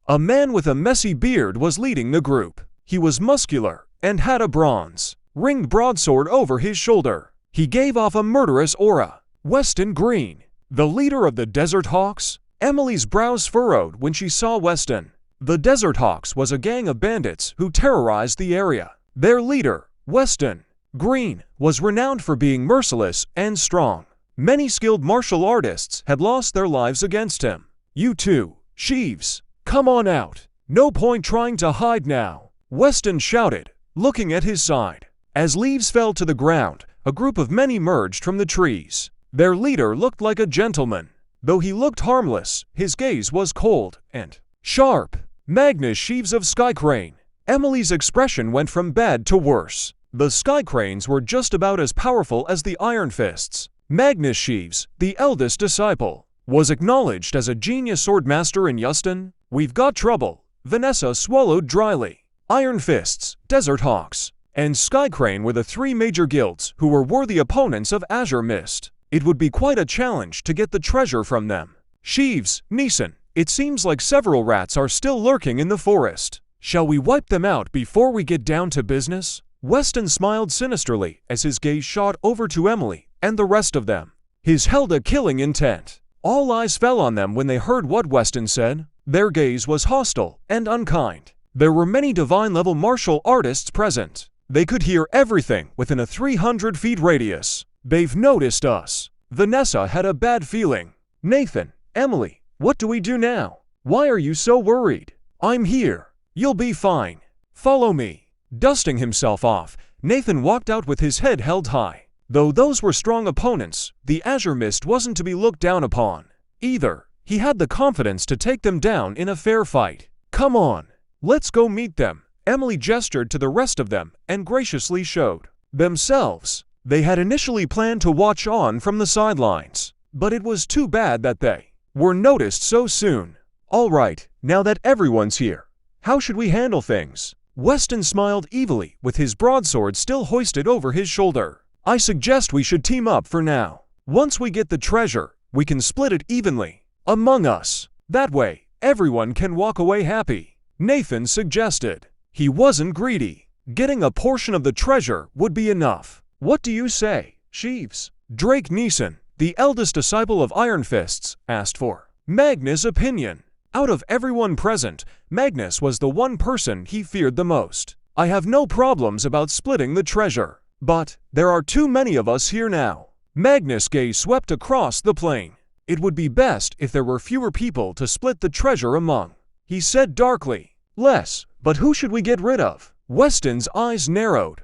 A man with a messy beard was leading the group. He was muscular and had a bronze-ringed broadsword over his shoulder. He gave off a murderous aura. Weston Green, the leader of the Desert Hawks? Emily's brows furrowed when she saw Weston. The Desert Hawks was a gang of bandits who terrorized the area. Their leader, Weston Green, was renowned for being merciless and strong. Many skilled martial artists had lost their lives against him. "You two, Sheeves, come on out. No point trying to hide now," Weston shouted, looking at his side. As leaves fell to the ground, a group of men emerged from the trees. Their leader looked like a gentleman. Though he looked harmless, his gaze was cold and sharp. Magnus Sheeves of Skycrane. Emily's expression went from bad to worse. The Skycranes were just about as powerful as the Iron Fists. Magnus Sheeves, the eldest disciple, was acknowledged as a genius swordmaster in Yuston. "We've got trouble," Vanessa swallowed dryly. Iron Fists, Desert Hawks, and Skycrane were the three major guilds who were worthy opponents of Azure Mist. It would be quite a challenge to get the treasure from them. "Sheeves, Neeson, it seems like several rats are still lurking in the forest. Shall we wipe them out before we get down to business?" Weston smiled sinisterly as his gaze shot over to Emily and the rest of them. His held a killing intent. All eyes fell on them when they heard what Weston said. Their gaze was hostile and unkind. There were many divine-level martial artists present. They could hear everything within a 300-feet radius. "They've noticed us." Vanessa had a bad feeling. "Nathan, Emily, what do we do now? Why are you so worried?" "I'm here. You'll be fine. Follow me." Dusting himself off, Nathan walked out with his head held high. Though those were strong opponents, the Azure Mist wasn't to be looked down upon. Either, he had the confidence to take them down in a fair fight. "Come on, let's go meet them." Emily gestured to the rest of them and graciously showed themselves. They had initially planned to watch on from the sidelines, but it was too bad that they were noticed so soon. "All right, now that everyone's here, how should we handle things?" Weston smiled evilly with his broadsword still hoisted over his shoulder. "I suggest we should team up for now. Once we get the treasure, we can split it evenly among us. That way, everyone can walk away happy," Nathan suggested. He wasn't greedy. Getting a portion of the treasure would be enough. "What do you say, Sheeves?" Drake Neeson, the eldest disciple of Iron Fists, asked for Magnus' opinion. Out of everyone present, Magnus was the one person he feared the most. "I have no problems about splitting the treasure, but there are too many of us here now." Magnus' gaze swept across the plain. "It would be best if there were fewer people to split the treasure among," he said darkly. "Less, but who should we get rid of?" Weston's eyes narrowed.